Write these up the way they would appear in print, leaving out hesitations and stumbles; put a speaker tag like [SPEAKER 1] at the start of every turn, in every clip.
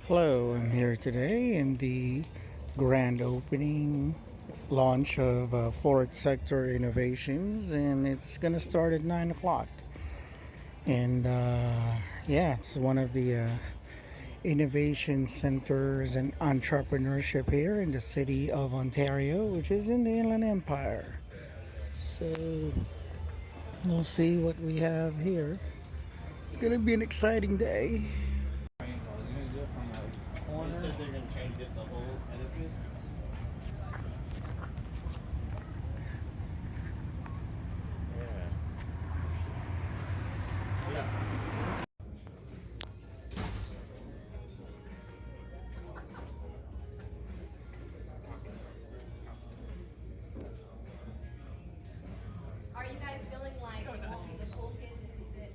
[SPEAKER 1] Hello, I'm here today in the grand opening launch of Fourth Sector Innovations, and it's going to start at 9 o'clock. And yeah, it's one of the innovation centers and entrepreneurship here in the city of Ontario, which is in the Inland Empire. So we'll see what we have here. It's going to be an exciting day.
[SPEAKER 2] They said they're gonna try and get the whole edifice. Yeah. Yeah.
[SPEAKER 3] Are you guys feeling like it won't be the cool kids if you sit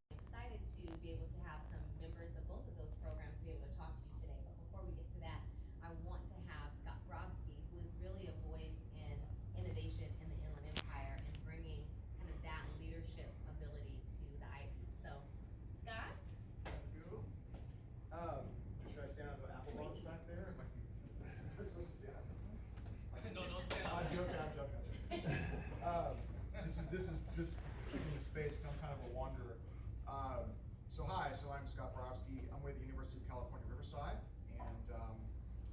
[SPEAKER 3] excited to be able to have some members of both of those programs be able to talk to you today. But before we get to that, I want to have Scott Brofsky, who is really a voice in innovation in the Inland Empire and bringing kind of that leadership ability to the IP. So, Scott?
[SPEAKER 2] Thank you. Should I stand on the apple box back there? Am I supposed to stand on this thing?
[SPEAKER 4] No, don't stand on
[SPEAKER 2] I'm
[SPEAKER 4] it.
[SPEAKER 2] joking. I'm joking. This is just giving me space because I'm kind of a wanderer. Hi. So I'm Scott Brofsky. I'm with the University of California, Riverside, and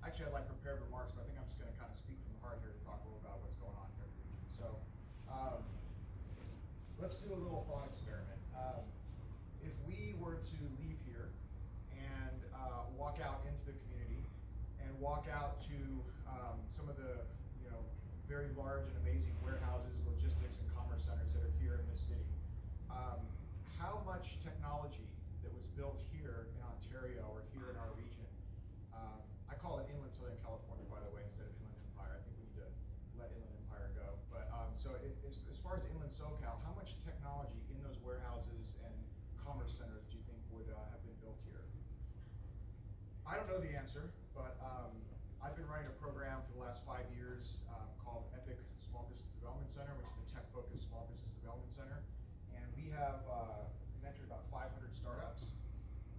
[SPEAKER 2] actually I'd like prepared remarks, but I think I'm just going to kind of speak from the heart here to talk a little about what's going on here in the region. So let's do a little thought experiment. If we were to leave here and walk out into the community and walk out to some of the very large and amazing warehouses, logistics, and commerce centers that are here in this city, how much technology that was built here in Ontario or here in our region, I call it Inland Southern California, by the way, instead of Inland Empire. I think we need to let Inland Empire go. But as far as Inland SoCal, how much technology in those warehouses and commerce centers do you think would have been built here? I don't know the answer, but I've been running a program for the last 5 years called EPIC Small Business Development Center, which is the tech-focused small business development center. And we have mentored about 500 startups,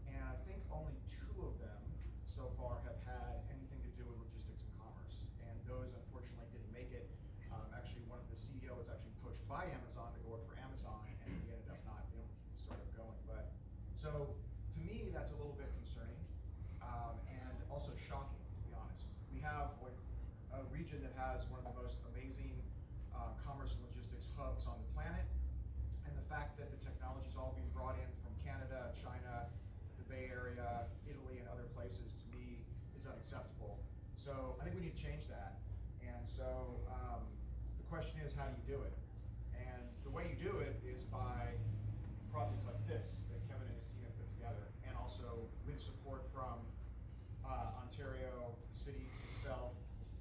[SPEAKER 2] and I think only 2 of them so far have had anything to do with logistics and commerce. And those unfortunately didn't make it. Actually, one of the CEOs was actually poached by Amazon to go work for Amazon, and he ended up not being able to keep the startup going. But so to me, that's a little bit concerning and also shocking, to be honest. We have a region that has one of the most amazing commerce and logistics hubs on the planet, and the fact that the technology is all being brought in from Canada, China, the Bay Area, Italy, and other places, to me, is unacceptable. So I think we need to change that. And so the question is, how do you do it? And the way you do it is by projects like this that Kevin and his team have put together, and also with support from Ontario, the city itself,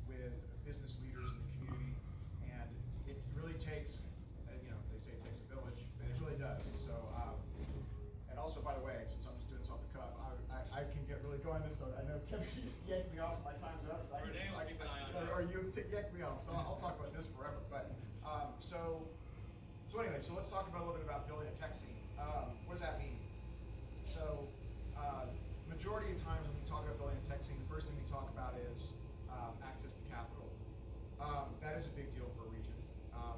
[SPEAKER 2] with business leaders in the community. And it really takes, they say it takes a village, and it really does. So, and also, by the way, since I'm just doing this off the cuff, I can get really going this, so I know Kevin used to yank me off, my time's up. So
[SPEAKER 4] Renee will keep an eye on that.
[SPEAKER 2] or you yank me off, so I'll talk about this forever. But, so anyway, so let's talk about a little bit about building a tech scene. What does that mean? So, majority of times when we talk about building a tech scene, the first thing we talk about is access to capital. That is a big deal for a region.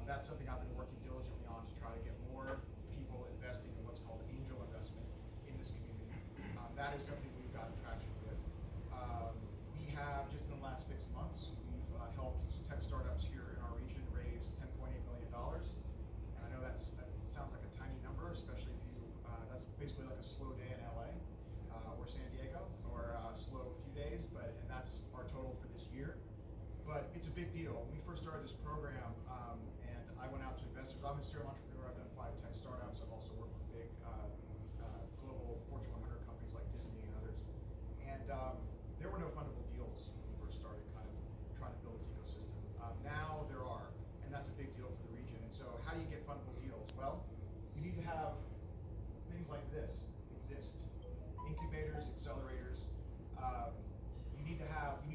[SPEAKER 2] That's something I've been working diligently on to try to get more people investing in what's called angel investment in this community. That is something we've gotten traction with. We have, just in the last 6 months, we've helped tech startups here in our region raise $10.8 million. And I know that sounds like a tiny number, especially if you, that's basically like a slow day in LA or San Diego, or a slow few days, and that's our total for this year. But it's a big deal. When we first started this program, and I went out to investors, I'm a serial entrepreneur. I've done 5 tech startups. I've also worked with big global Fortune 100 companies like Disney and others. And there were no fundable deals when we first started kind of trying to build this ecosystem. Now there are, and that's a big deal for the region. And so how do you get fundable deals? Well, you need to have things like this exist. Incubators, accelerators. You need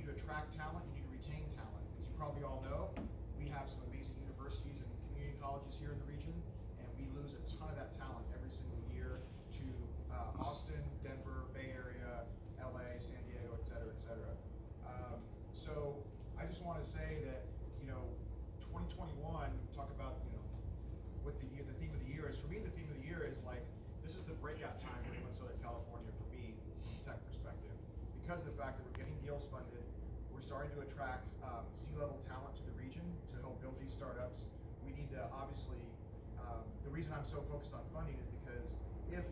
[SPEAKER 2] to attract talent, you need to retain talent. As you probably all know, we have some amazing universities and community colleges here in the region, and we lose a ton of that talent every single year to want to say that, 2021, talk about, what the theme of the year is. For me, the theme of the year is like, this is the breakout time for Southern California for me, from a tech perspective. Because of the fact that we're getting deals funded, we're starting to attract C-level talent to the region to help build these startups. We need to obviously, the reason I'm so focused on funding is because if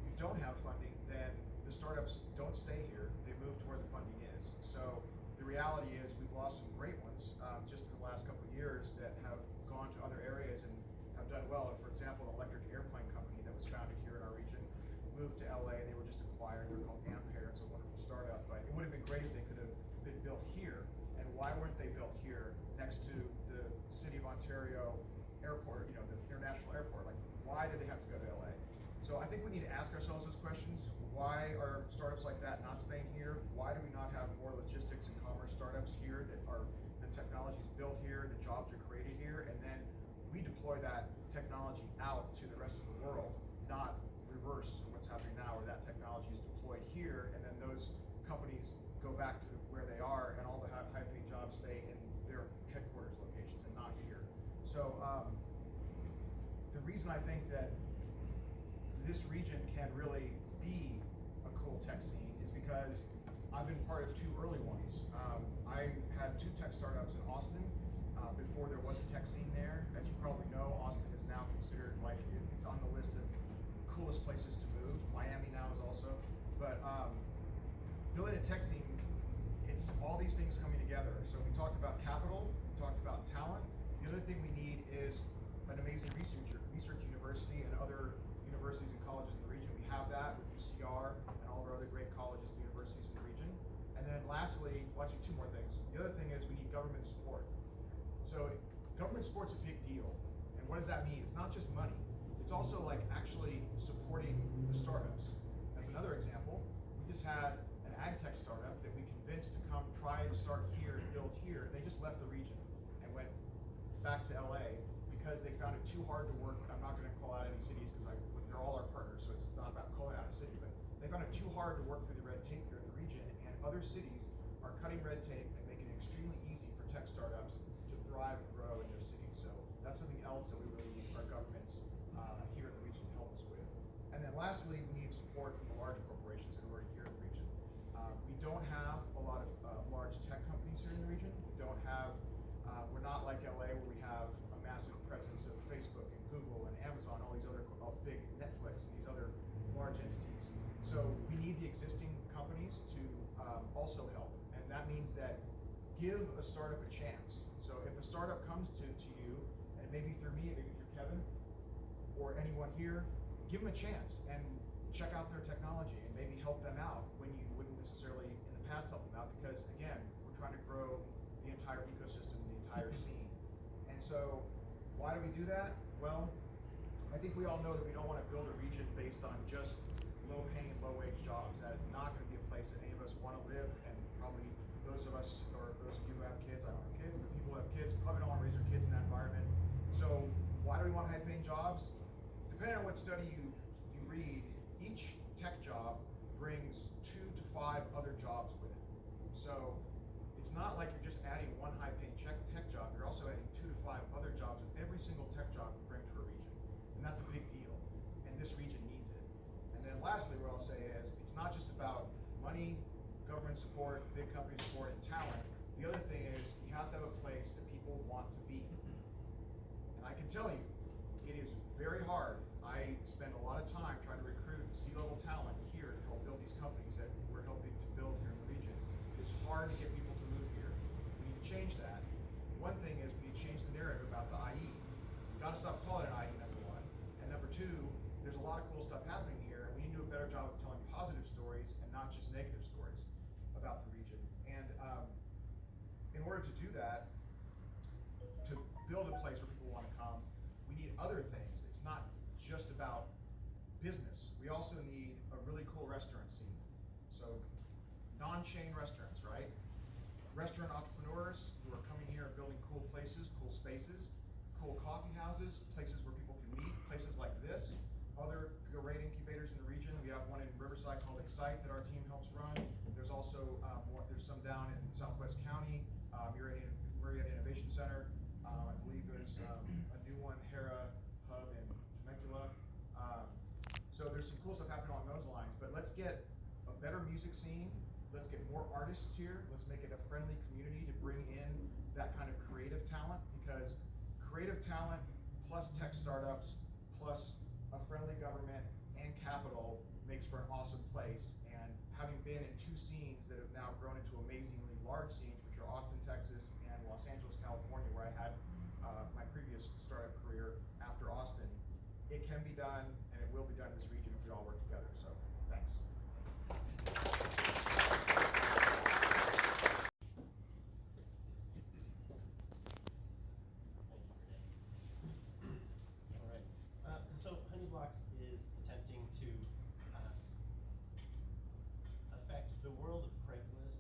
[SPEAKER 2] you don't have funding, then the startups don't stay here, they move to where the funding is. So the reality is we've lost some great ones just in the last couple of years that have gone to other areas and have done well. For example, an electric airplane company that was founded here in our region moved to LA. They were just acquired. They're called Ampere. It's a wonderful startup, but it would have been great if they could have been built here. And why weren't they built here next to the City of Ontario airport, the international airport? Like, why did they have to go to LA? So I think we need to ask ourselves those questions. Why are startups like that not staying here? Why do we not have more logistics and commerce startups here that are, the technology's built here, the jobs are created here, and then we deploy that technology out to the rest of the world, not reverse what's happening now, where that technology is deployed here, and then those companies go back to where they are, and all the high-paying jobs stay in their headquarters locations and not here. So the reason I think that this region can really be a cool tech scene is because I've been part of two early ones. I had two tech startups in Austin before there was a tech scene there. As you probably know, Austin is now considered like it's on the list of coolest places to move. Miami now is also. But building a tech scene, it's all these things coming together. So we talked about capital, we talked about talent. The other thing we need is an amazing research university and other universities and colleges in the region. We have that with UCR and all of our other great colleges and universities in the region. And then lastly, well, actually two more things. The other thing is we need government support. So government support's a big deal. And what does that mean? It's not just money. It's also like actually supporting the startups. As another example, we just had an ag tech startup that we convinced to come try and start here and build here. They just left the region and went back to LA because they found it too hard to work. I'm not going to call out any cities because they're all our partners, so it's not about calling out a city, but they found it too hard to work through the red tape here in the region, and other cities are cutting red tape and making it extremely easy for tech startups to thrive and grow in their cities. So that's something else that we really need our governments here in the region to help us with. And then lastly, we need support from the larger corporations that are already here in the region. We don't have a lot of large tech companies here in the region. We don't have, we're not like LA where we have a massive presence of Facebook and Google and Amazon, all these other big Netflix and these other large entities. So we need the existing companies to also help. And that means that give a startup a chance. So if a startup comes to you, and maybe through me, maybe through Kevin, or anyone here, give them a chance and check out their technology and maybe help them out when you wouldn't necessarily in the past help them out, because again, we're trying to grow the entire ecosystem, the entire scene. And so why do we do that? Well, I think we all know that we don't want to build a region based on just low-paying, low-wage jobs. That is not going to be a place that any of us want to live, and probably those of us, or those of you who have kids, I don't have kids, but people who have kids probably don't want to raise their kids in that environment. So why do we want high-paying jobs? Depending on what study you read, each tech job brings 2 to 5 other jobs with it. So it's not like you're just adding one high-paying tech job, you're also adding 2 to 5 other jobs with every single tech job you bring to a region. And that's a big deal, and this region needs it. And then lastly, what I'll say is, it's not just about money, government support, big company support, and talent. The other thing is, you have to have a place that people want to be. And I can tell you, it is very hard. I spend a lot of time trying to recruit C-level talent here to help build these companies that we're helping to build here in the region. It's hard to get people to move here. We need to change that. One thing is we need to change the narrative about the IE. We've got to stop calling it IE, number one. And number two, there's a lot of cool stuff happening here, and we need to do a better job of telling positive stories and not just negative stories about the region. And in order to do that, to build a place where people want to come, we need other things. It's not just about business. We also need a really cool restaurant scene. So non-chain restaurants, right? Restaurant entrepreneurs who are coming here and building cool places, cool spaces, cool coffee houses, places where people can meet, places like this, other great incubators in the region. We have one in Riverside called Excite that our team helps run. There's also there's some down in Southwest County. Murrieta Innovation Center. I believe there's a new one, Hera Hub in Temecula. So there's some cool stuff happening along those lines, but let's get a better music scene. Let's get more artists here. Let's make it a friendly community to bring in that kind of creative talent, because creative talent plus tech startups plus a friendly government and capital makes for an awesome place. And having been in two scenes that have now grown into amazingly large scenes, which are Austin, Texas and Los Angeles, California, where I had my previous startup career after Austin, it can be done and it will be done in this region if we all work together. So thanks.
[SPEAKER 5] All right. So Honeyblocks is attempting to affect the world of Craigslist.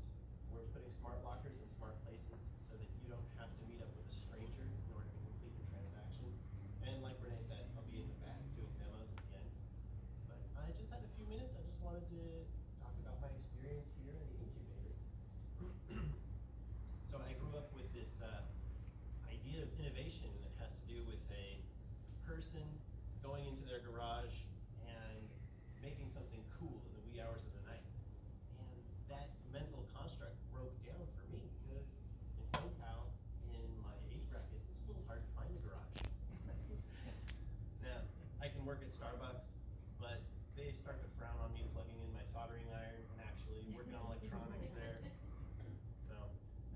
[SPEAKER 5] We're putting smart lockers in smart places so that you don't have to meet up with a stranger in order to complete your transaction. And like Renee said, I'll be in the back doing demos at the end. But I just had a few minutes. I just wanted to talk about my experience here in the incubator. So I grew up with this idea of innovation that has to do with a person going into their garage and making something cool in the wee hours of the night. And that mental construct broke down for me because in SoCal, in my age bracket, it's a little hard to find a garage. Now, I can work at Starbucks, but they start to frown on me plugging in my soldering iron and actually working on electronics there. So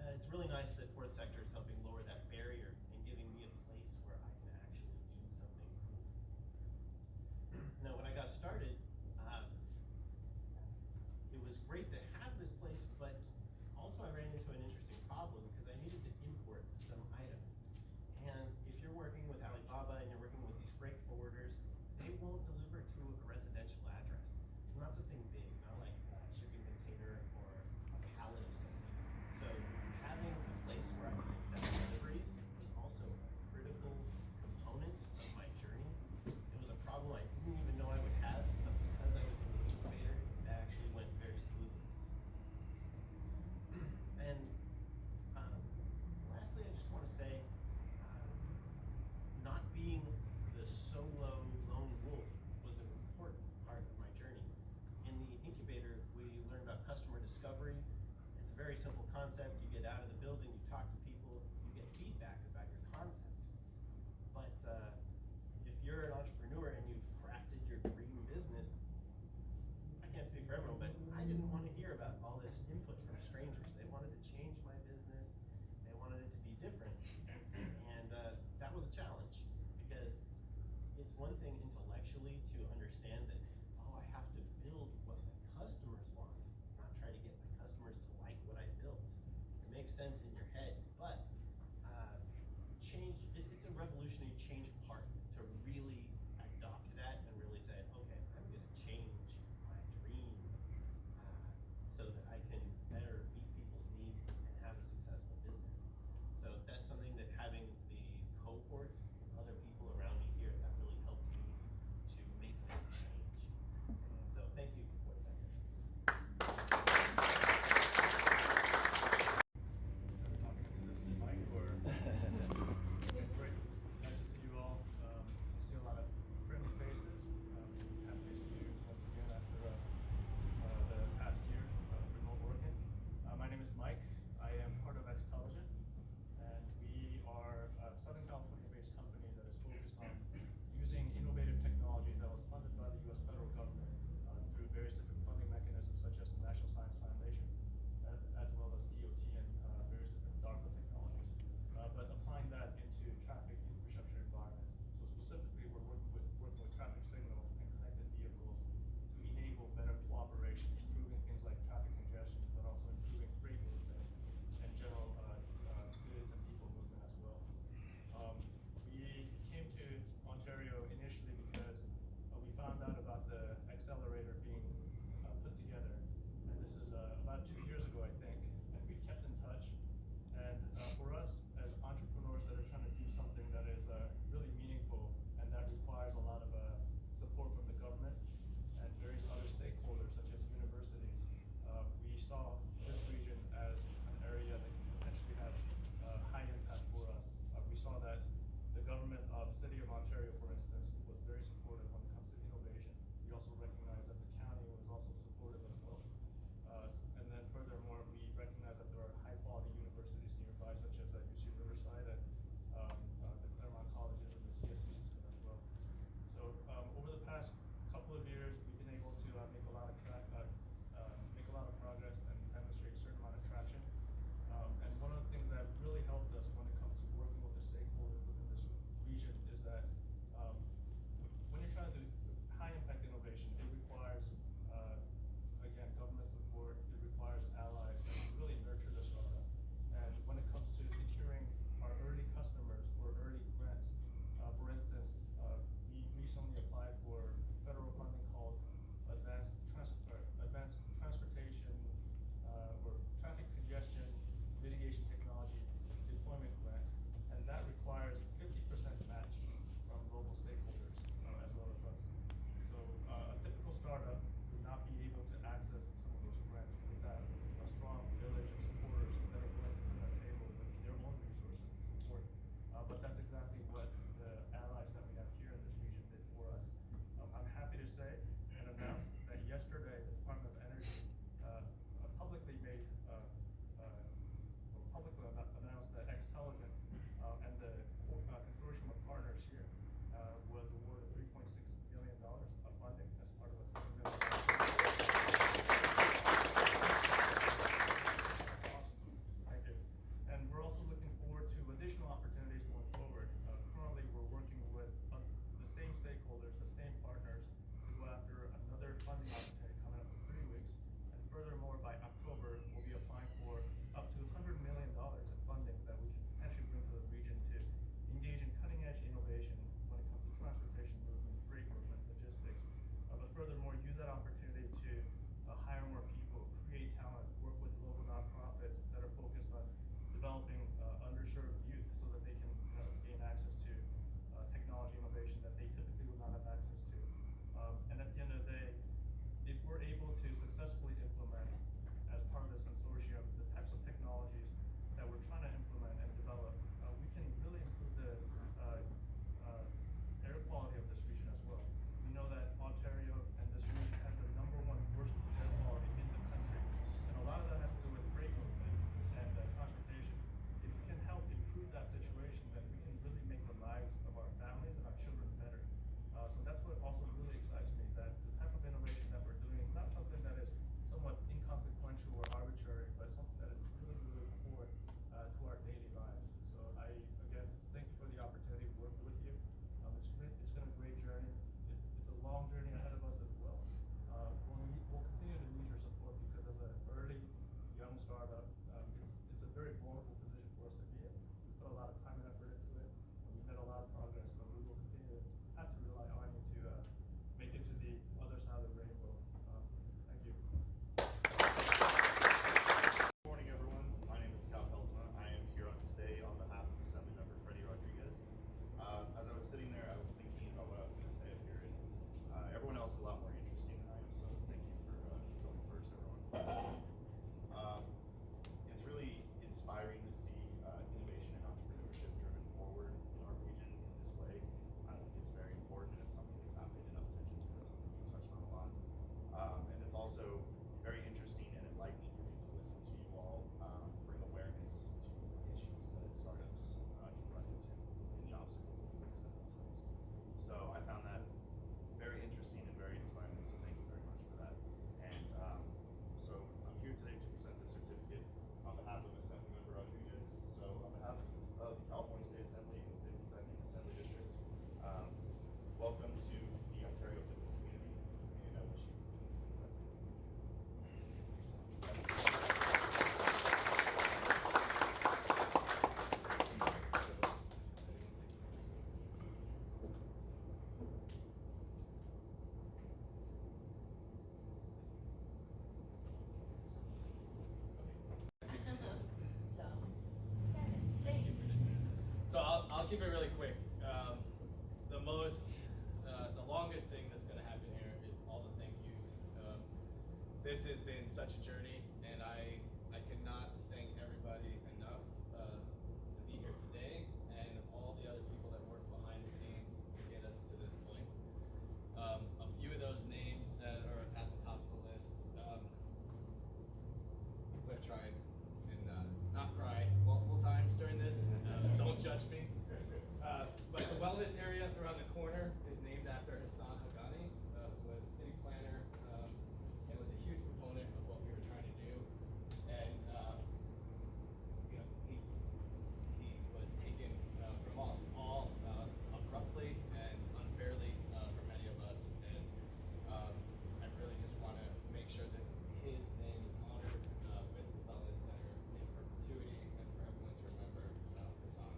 [SPEAKER 5] it's really nice that Fourth Sector is helping lower that barrier and giving me a place where I can actually do something cool. Now, when I got started, it was great to have this place, but also I ran into an interesting problem because I needed to import some items. And if you're working with Alibaba and you're working with these freight forwarders, they won't deliver to a residential address. Not something big, not like a shipping container or a pallet of something. So having a place where I can accept deliveries was also a critical component of my journey. It was a problem I didn't even know I would have, but because I was in the incubator, that actually went very smoothly. And lastly, I just want to say, not being the solo lone wolf was an important part of my journey. In the incubator, we learned about customer discovery. It's a very simple concept. You get out of the building, you talk to people, you get feedback about your concept. But if you're an entrepreneur and you've crafted your dream business, I can't speak for everyone, but I didn't want to hear about all this input from strangers. They wanted to change my business. They wanted it to be different. And that was a challenge because it's one thing intellectually to understand that, oh, I have to build what my customers want, not try to get my customers to like what I built. It makes sense in your head, but it's a revolutionary change of heart to really adopt that and really say, okay, I'm going to change my dream so that I can better meet people
[SPEAKER 4] keep it really quick. The longest thing that's going to happen here is all the thank yous. This has been such a journey, and I cannot thank everybody enough to be here today, and all the other people that work behind the scenes to get us to this point. A few of those names that are at the top of the list. I'm going to try and not cry multiple times during this. Don't judge me. But the wellness area around the corner is named after Hassan Haghani, who was a city planner and was a huge proponent of what we were trying to do. And you know, he was taken from us all abruptly and unfairly for many of us. And I really just want to make sure that his name is honored with the Wellness Center in perpetuity, and for everyone to remember Hassan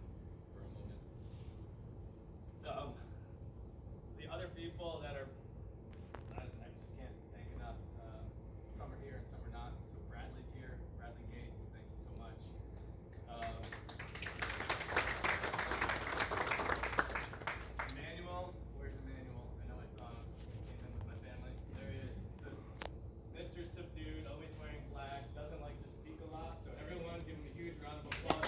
[SPEAKER 4] for a moment. The other people that are, I just can't thank enough. Some are here and some are not. So Bradley's here, Bradley Gates, thank you so much. Emmanuel, where's Emmanuel? I know I saw him, came in with my family. There he is. So, Mr. Subdued, always wearing black, doesn't like to speak a lot. So everyone give him a huge round of applause.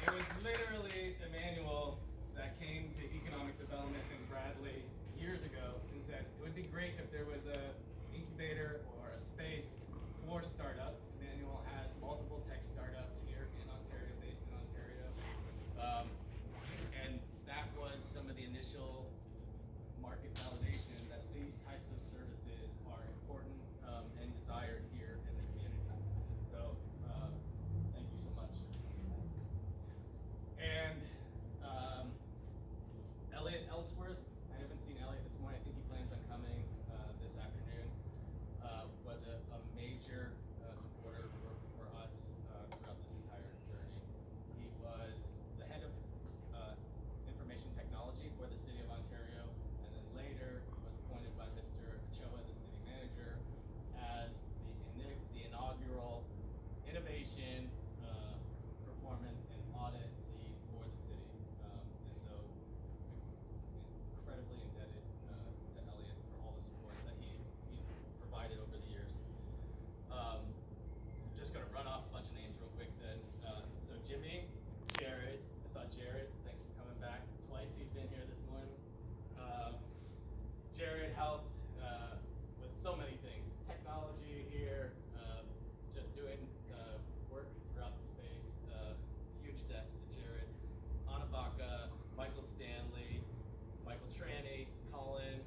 [SPEAKER 4] It was literally Emmanuel that came to economic development in Bradley years ago and said it would be great if there was a incubator or a space for startups. Emmanuel has multiple tech startups here in Ontario, based in Ontario. And that was some of the initial market validation that these types of services are important and desired here in the community. So thank you so much. And Elliot Ellsworth, I haven't seen Elliot this morning. I think he plans on coming this afternoon. Was a major supporter for us throughout this entire journey. He was the head of information technology for the City of Ontario, and then later he was appointed by Mr. Ochoa, the city manager, as the inaugural innovation, performance, and audit lead for the city. And so we're incredibly indebted to Elliot for all the support that he's provided over the years. Just gonna run off a bunch of names real quick then. So Jimmy, Jared, I saw Jared, thanks for coming back. Twice he's been here this morning. Jared helped with so many things. Technology here, just doing work throughout the space. Huge debt to Jared. Anavaka, Michael Stanley, Michael Tranny, Colin,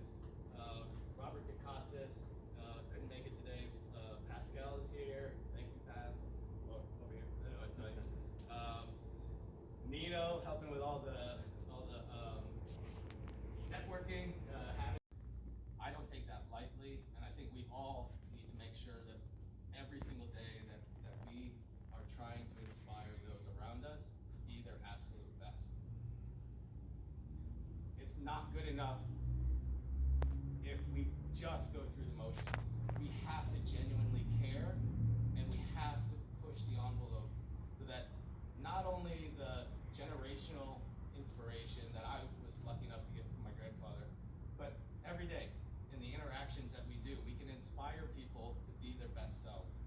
[SPEAKER 4] Robert DeCasas, couldn't make it today. Pascal is here. Thank you, Pas. Oh, over here. Anyway, so Nino helping with all the networking. I don't take that lightly, and I think we all need to make sure that every single day that we are trying to inspire those around us to be their absolute best. It's not good enough if we just go through the motions. We have to genuinely care, and we have to push the envelope so that not only the generational inspiration that I was lucky enough to get from my grandfather, but every day in the interactions that we do, we can inspire people to be their best selves.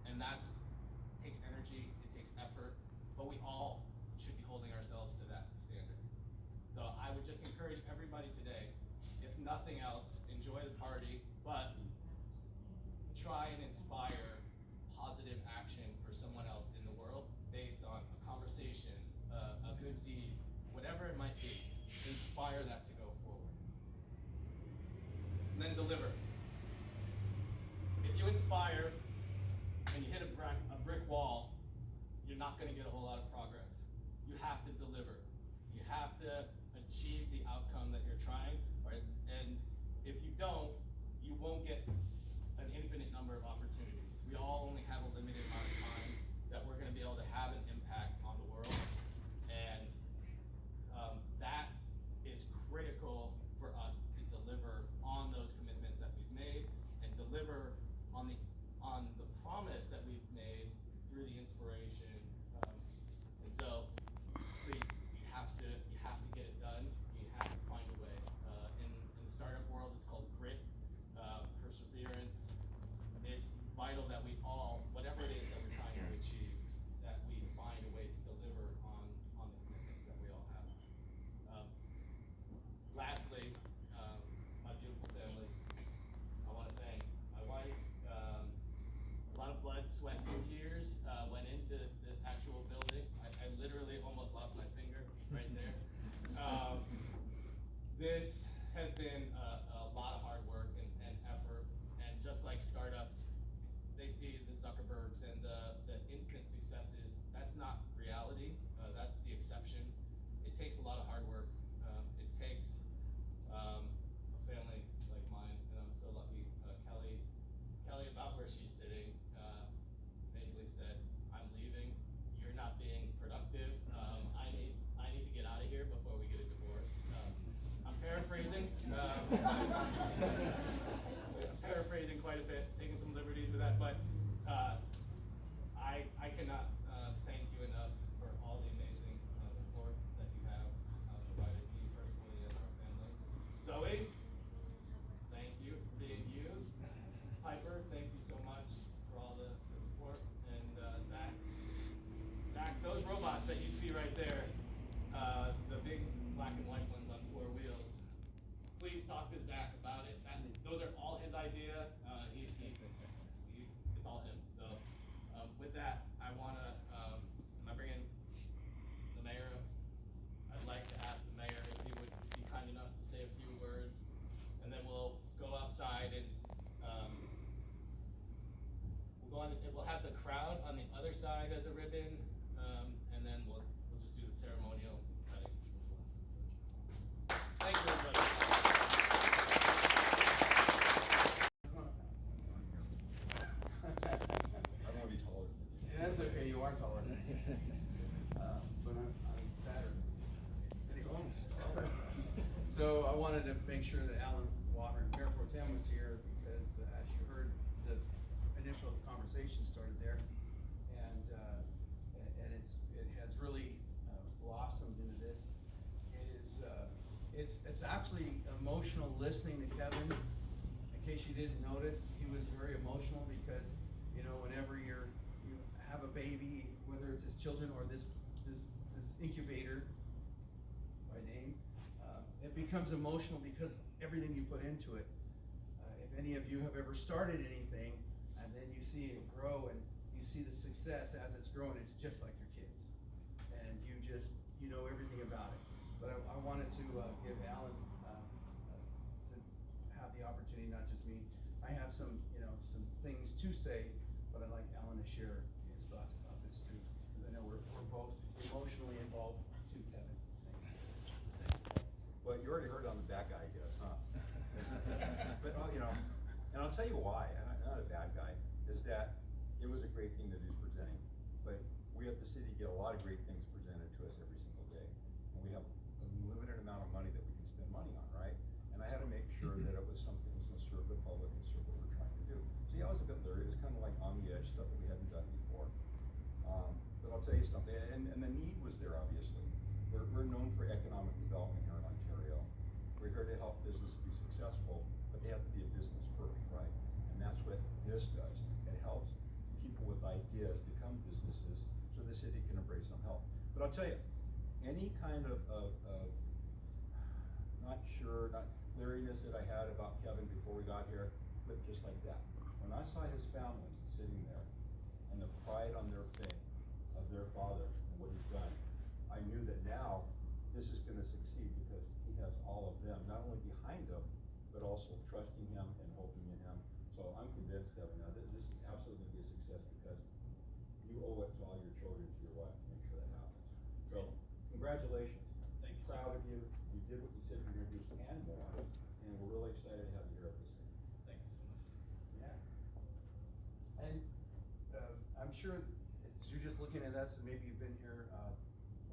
[SPEAKER 4] And that takes energy, it takes effort, but we all should be holding ourselves to that standard. So I would just encourage everybody today, if nothing else, enjoy the party, but try and inspire positive action for someone else in the world based on a conversation, a good deed, whatever it might be. Inspire that to go forward. And then deliver. If you inspire and you hit a brick wall, you're not going to get a whole lot of progress. You have to deliver. You have to achieve the outcome that you're trying, right? And if you don't, you won't get an infinite number of opportunities. We all only have a limited amount of time that we're going to be able to have an impact on the world. And that is critical for us to deliver on those commitments that we've made and deliver on the promise that we've made through the inspiration sweat and tears went into this actual building. I literally almost lost my finger right there. This has been a lot of hard work and effort, and just like startups, they see the Zuckerbergs and the instant successes. That's not reality. That's the exception. It takes a lot of hard work. It takes a family like mine, and I'm so lucky. Kelly, about where she's sitting, basically said, "I'm leaving. You're not being productive. I need to get out of here before we get a divorce." I'm paraphrasing. Paraphrasing quite a bit, taking some liberties with that, but I cannot thank you enough for all the amazing support that you have provided me personally and our family. Zoe, thank you for being you. Piper, thank you so much for all the support. And Zach, those robots that you see right there, the big black and white ones on 4 wheels, please talk to Zach about it. Those are all his idea. It's all him. So with that, I want to, am I bringing the mayor up? I'd like to ask the mayor if he would be kind enough to say a few words, and then we'll go outside and we'll have the crowd on the other side of the ribbon, and then we'll just do the ceremonial cutting. Thank you, everybody.
[SPEAKER 6] I want to be taller than you.
[SPEAKER 2] Yeah, that's okay, you are taller. But I'm fatter. So I wanted to make sure that Alan Water, Mayor Pro Tem, was here because as you heard, the initial conversation started there. And it has really blossomed into this. It's actually emotional listening to Kevin. In case you didn't notice, he was very emotional because, you know, whenever you have a baby, whether it's his children or this incubator by name, it becomes emotional because everything you put into it. If any of you have ever started anything and then you see it grow and you see the success as it's growing, it's just like your kids. And you know everything about it. But I wanted to give Alan to have the opportunity, not just me. I have some things to say, but I'd like Alan to share his thoughts about this too, because I know we're both emotionally involved too, Kevin. Thank you.
[SPEAKER 6] Well, you already heard on the bad guy, I guess, huh? But, and I'll tell you why, and I'm not a bad guy, is that it was a great thing that he's presenting. But we at the city get a lot of great things presented to us every single day. And we have a limited amount of money that we can spend money on, right? And I had to make sure that it was something that was gonna serve the public and serve what we're trying to do. So yeah, I was a bit leery. It was kind of like on the edge stuff that we hadn't done before. But I'll tell you something, and the need was there, obviously. We're known for economic development here in Ontario. We're here to help businesses be successful, but they have to be a business first, right? And that's what this does. It helps people with ideas become businesses so the city can embrace some help. But I'll tell you, any kind of not leeriness that I had about Kevin before we got here, but just like that. When I saw his family sitting there and the pride on their face of their father and what he's done, I knew that now this is gonna succeed because he has all of them, not only behind him, but also trusting him and hoping in him. So I'm convinced, Kevin, now this is absolutely gonna be a success because you owe it to all your children, to your wife, to make sure that happens. So, congratulations.
[SPEAKER 5] Thank you, sir.
[SPEAKER 6] Proud of you. You did what you said you were gonna do and more. And we're really excited to have you here at this thing.
[SPEAKER 5] Thank you so much.
[SPEAKER 2] Yeah. And I'm sure as you're just looking at us, and maybe you've been here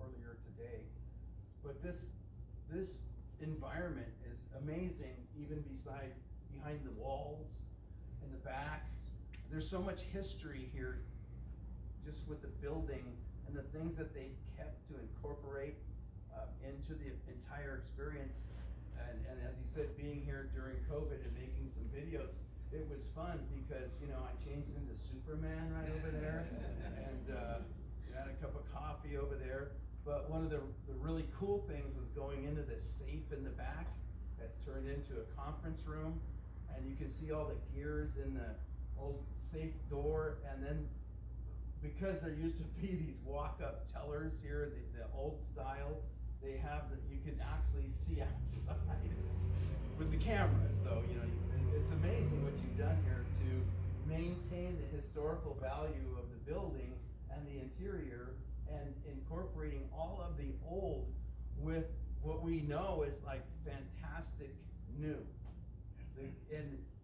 [SPEAKER 2] earlier today, but this environment is amazing, even behind the walls, in the back. There's so much history here, just with the building and the things that they've kept to incorporate into the entire experience. And as he said, being here during COVID and making some videos, it was fun because, I changed into Superman right over there and had a cup of coffee over there. But one of the really cool things was going into this safe in the back that's turned into a conference room. And you can see all the gears in the old safe door. And then
[SPEAKER 5] because there used to be these walk-up tellers here, the old style, they have that you can actually see outside. With the cameras though, you know, it's amazing what you've done here to maintain the historical value of the building and the interior and incorporating all of the old with what we know is like fantastic new.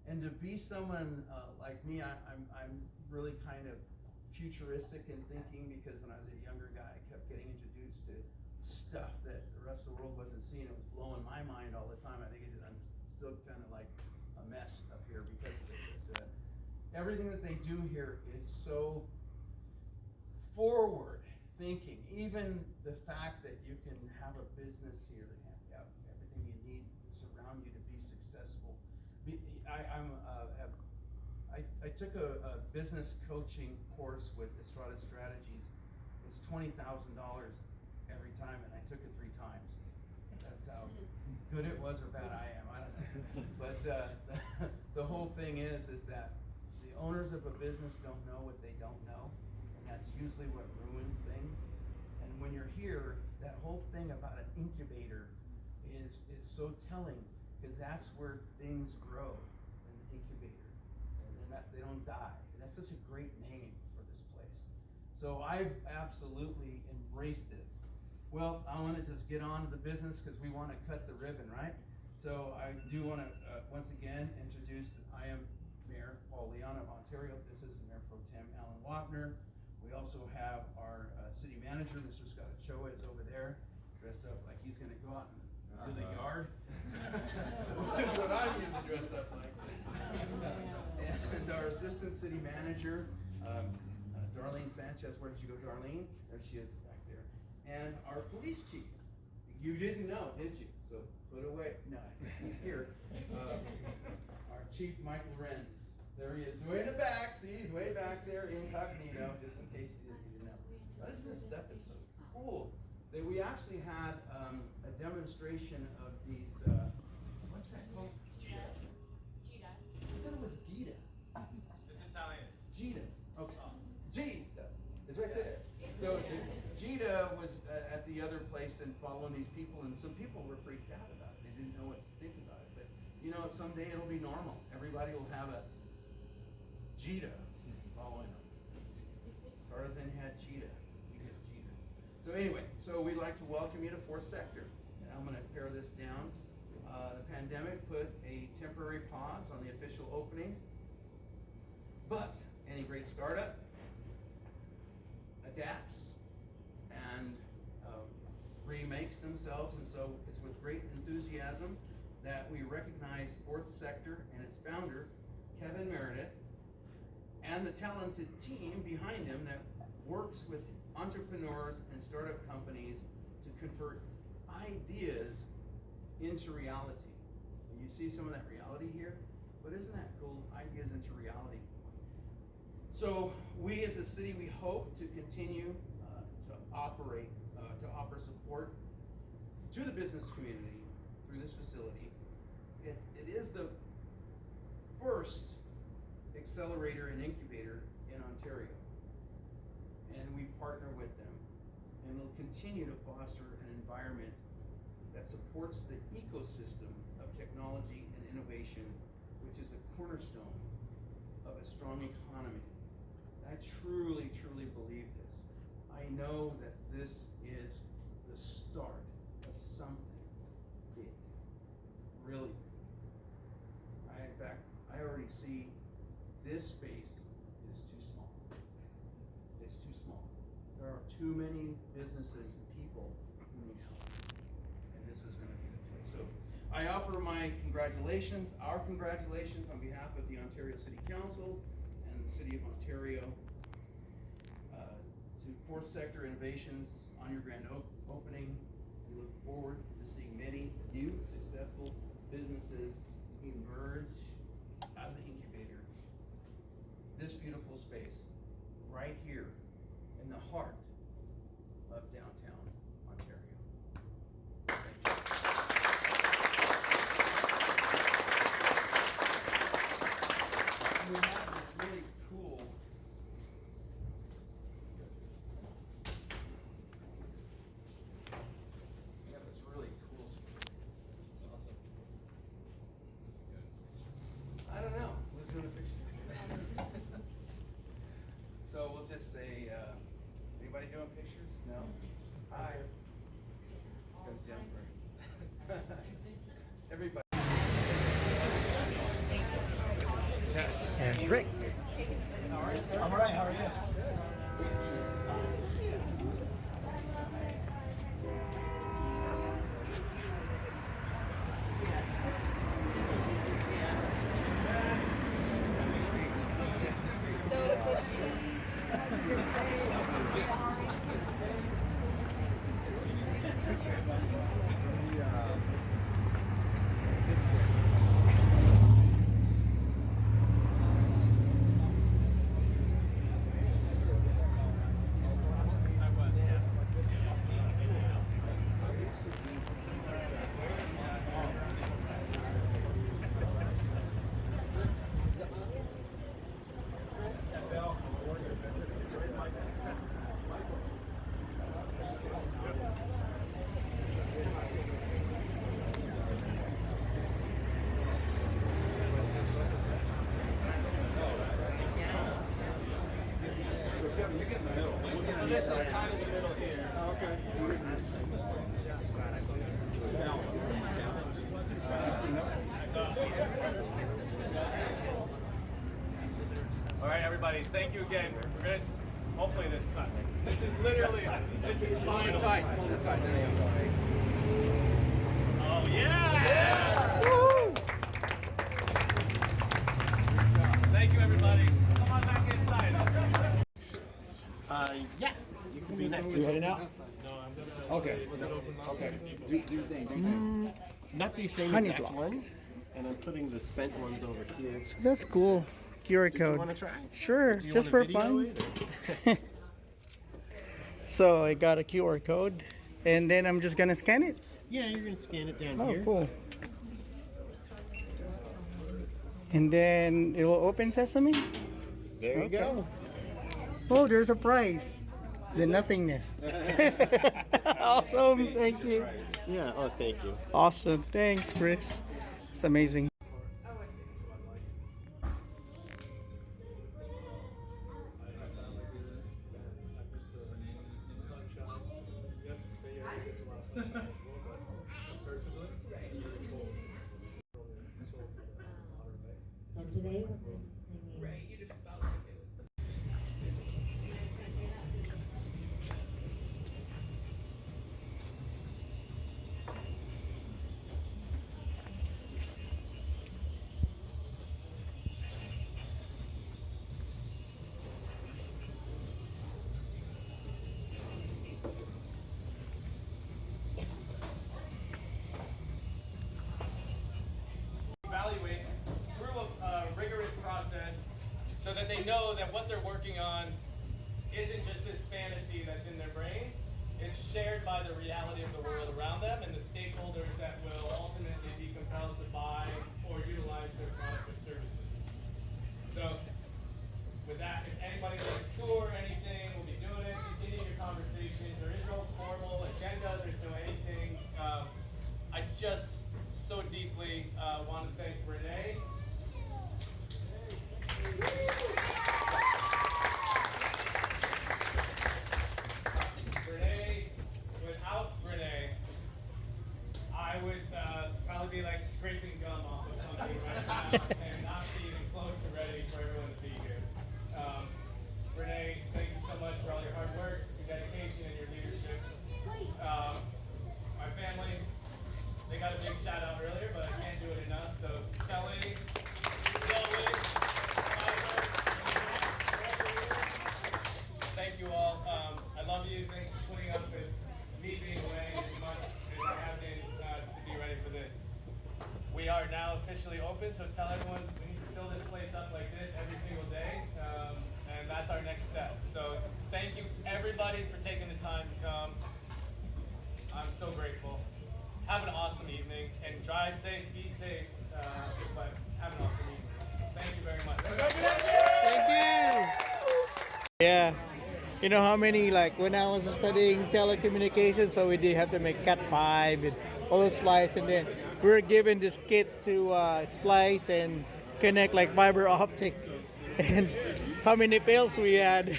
[SPEAKER 5] And to be someone like me, I'm really kind of futuristic in thinking, because when I was a younger guy, I kept getting introduced to stuff that the rest of the world wasn't seeing. It was blowing my mind all the time. I think I'm still kind of like a mess up here because of it. But, everything that they do here is so forward thinking. Even the fact that you can have a business here and have everything you need surround you to be successful. I took a business coaching course with Estrada Strategies. It's $20,000 every time, and I took it 3 times. That's how good it was or bad I am. I don't know. But the whole thing is that the owners of a business don't know what they don't know, and that's usually what ruins things. And when you're here, that whole thing about an incubator is so telling, because that's where things grow in the incubator, and they don't die. And that's such a great name for this place. So I've absolutely embraced this. Well, I want to just get on to the business because we want to cut the ribbon, right? So I do want to once again introduce, I am Mayor Paul Leon of Ontario. This is Mayor Pro Tem Alan Wapner. We also have our city manager, Mr. Scott Ochoa, is over there, dressed up like he's going to go out and do the yard. Which is what I'm usually dressed up like. And our assistant city manager, Darlene Sanchez. Where did you go, Darlene? There she is back there. And our police chief. You didn't know, did you? So put away. No, he's here. Our chief, Michael Lorenz. There he is, way in the back. See, he's way back there, incognito, just in case you didn't know. This stuff is so cool that we actually had a demonstration of these. What's that called?
[SPEAKER 3] Gita.
[SPEAKER 5] I thought it was Gita.
[SPEAKER 4] It's Italian.
[SPEAKER 5] Gita. Okay. Gita. It's right there. So Gita was at the other place and following these people, and some people were freaked out about it. They didn't know what to think about it. But you know, someday it'll be normal. Everybody will have a Gita following them. Tarzan had Cheetah. You get Gita. So anyway, so we'd like to welcome you to Fourth Sector. And I'm going to pare this down. The pandemic put a temporary pause on the official opening. But any great startup adapts and remakes themselves, and so it's with great enthusiasm that we recognize Fourth Sector and its founder, Kevin Meredith, and the talented team behind him that works with entrepreneurs and startup companies to convert ideas into reality. And you see some of that reality here, but isn't that cool? Ideas into reality. So we as a city, we hope to continue to operate, to offer support to the business community through this facility. It is the first accelerator and incubator in Ontario. And we partner with them. And we'll continue to foster an environment that supports the ecosystem of technology and innovation, which is a cornerstone of a strong economy. I truly, truly believe this. I know that this is the start of something big, really big. In fact, I already see this space is too small. It's too small. There are too many businesses and people who need help. And this is going to be the place. So I offer my congratulations, our congratulations on behalf of the Ontario City Council and the City of Ontario to Fourth Sector Innovations on your grand opening. We look forward to seeing many new successful businesses emerge out of the incubator. This beautiful space right here in the heart of downtown Ontario. Thank you. We have this really cool
[SPEAKER 7] I don't know. Who's doing a picture? So we'll just say, anybody doing pictures? No? Hi. There's Jennifer. Everybody.
[SPEAKER 1] And Rick.
[SPEAKER 2] I'm all right, how are you?
[SPEAKER 4] So this is kind of the middle here. All right, everybody. Thank you again. We're good. Hopefully this cuts. This is literally. This is final.
[SPEAKER 7] Hold it tight. There you go.
[SPEAKER 4] Oh yeah! Thank you, everybody. Come on back inside.
[SPEAKER 5] Yeah, you can be next.
[SPEAKER 2] You heading out?
[SPEAKER 4] No, I'm gonna.
[SPEAKER 2] Okay. Okay. Do your thing.
[SPEAKER 5] Not the same
[SPEAKER 1] Honey
[SPEAKER 5] exact
[SPEAKER 1] blocks.
[SPEAKER 5] one, and I'm putting the spent ones over here.
[SPEAKER 1] That's cool. QR
[SPEAKER 5] Do you want to
[SPEAKER 1] code.
[SPEAKER 5] try?
[SPEAKER 1] Sure,
[SPEAKER 5] Do you
[SPEAKER 1] just for
[SPEAKER 5] wanna video
[SPEAKER 1] fun.
[SPEAKER 5] it, or-
[SPEAKER 1] So I got a QR code, and then I'm just gonna scan it.
[SPEAKER 5] Yeah, you're gonna scan it down
[SPEAKER 1] Oh,
[SPEAKER 5] here.
[SPEAKER 1] cool. And then it will open Sesame.
[SPEAKER 5] There you
[SPEAKER 1] Okay.
[SPEAKER 5] go.
[SPEAKER 1] Oh, there's a prize. The nothingness. Awesome. Thank you.
[SPEAKER 5] Yeah. Oh, thank you.
[SPEAKER 1] Awesome. Thanks, Chris. It's amazing.
[SPEAKER 3] So today we're going to be singing.
[SPEAKER 4] Evaluate through a rigorous process so that they know that what they're working on isn't just this fantasy that's in their brains. It's shared by the reality of the world around them and the stakeholders that will ultimately be compelled to buy or utilize their products or services. So, with that, if anybody wants to tour or anything, we'll be doing it. Continue your conversations. There is no formal agenda. There's no anything. I just so deeply want to thank Renee. Renee, without Renee, I would probably be like scraping gum off of something right now and not be even close to ready for everyone to be here. Renee, thank you so much for all your hard work, your dedication, and your leadership. My family, they got a big shout out earlier, but I can't do it enough. So Kelly, Zoe, Tyler, thank you all. I love you. Thanks for putting up with me being away as much as I have been to be ready for this. We are now officially open, so tell everyone we need to fill this place up like this every single day, and that's our next step. So thank you everybody for taking the time to come. I'm so grateful. Have an awesome evening and drive safe, be safe, but have an awesome evening. Thank you very much.
[SPEAKER 1] Thank you. Yeah. You know how many, like when I was studying telecommunications, so we did have to make Cat 5 and all those splice, and then we were given this kit to splice and connect like fiber optic. And how many fails we had?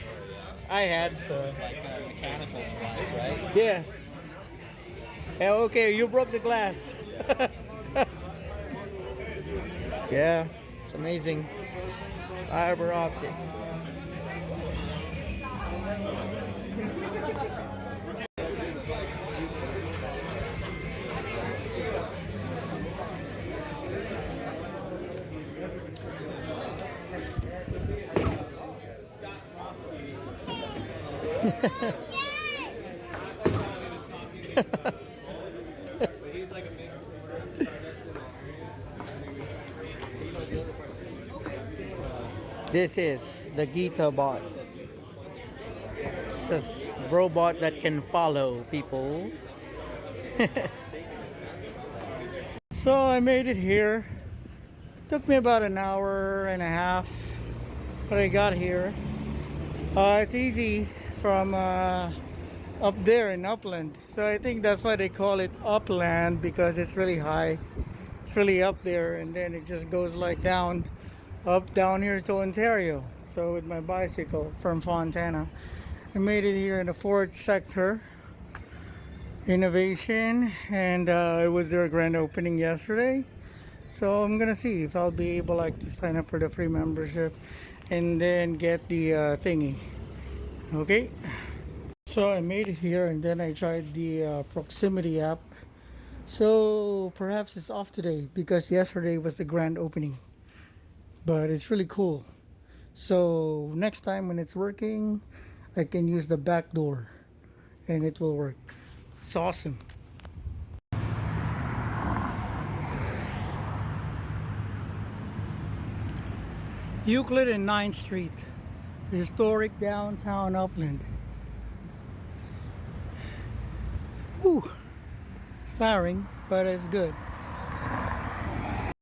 [SPEAKER 1] I had. So
[SPEAKER 8] Like mechanical splice, right?
[SPEAKER 1] yeah. Yeah, okay, you broke the glass. Yeah, it's amazing. Fiber optic.
[SPEAKER 4] But he's like a big supporter of startups in the area. And he was trying to, you know, the other part too.
[SPEAKER 1] This is the Gita bot. It's a robot that can follow people. So I made it here. Took me about an hour and a half, but I got here. It's easy from up there in Upland. So I think that's why they call it Upland, because it's really high. It's really up there, and then it just goes like down, up down here to Ontario. So with my bicycle from Fontana, I made it here in the fourth sector innovation, and it was their grand opening yesterday. So I'm gonna see if I'll be able like to sign up for the free membership and then get the thingy. Okay, so I made it here, and then I tried the proximity app. So perhaps it's off today because yesterday was the grand opening, but it's really cool. So next time when it's working, I can use the back door and it will work. It's awesome. Euclid and 9th Street, historic downtown Upland. Whew, it's tiring, but it's good.